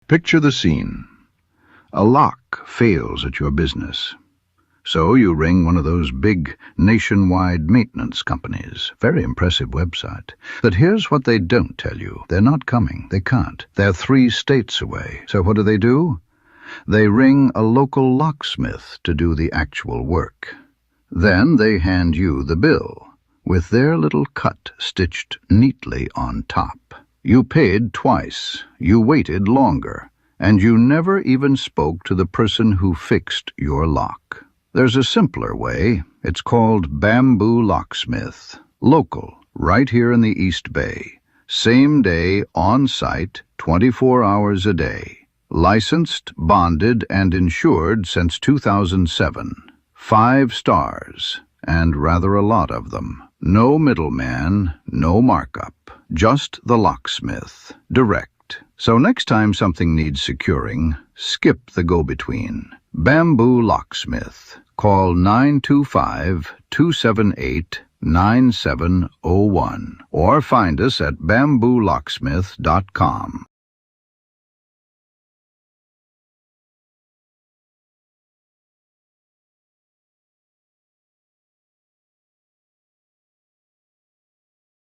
Picture the scene. A lock fails at your business. So you ring one of those big nationwide maintenance companies. Very impressive website. But here's what they don't tell you. They're not coming. They can't. They're 3 states away. So what do? They ring a local locksmith to do the actual work. Then they hand you the bill, with their little cut stitched neatly on top. You paid twice, you waited longer, and you never even spoke to the person who fixed your lock. There's a simpler way. It's called Bamboo Locksmith. Local, right here in the East Bay. Same day, on-site, 24 hours a day. Licensed, bonded, and insured since 2007. 5 stars, and rather a lot of them. No middleman, no markup. Just the locksmith. Direct. So next time something needs securing, skip the go-between. Bamboo Locksmith. Call 925-278-9701 or find us at bamboolocksmith.com.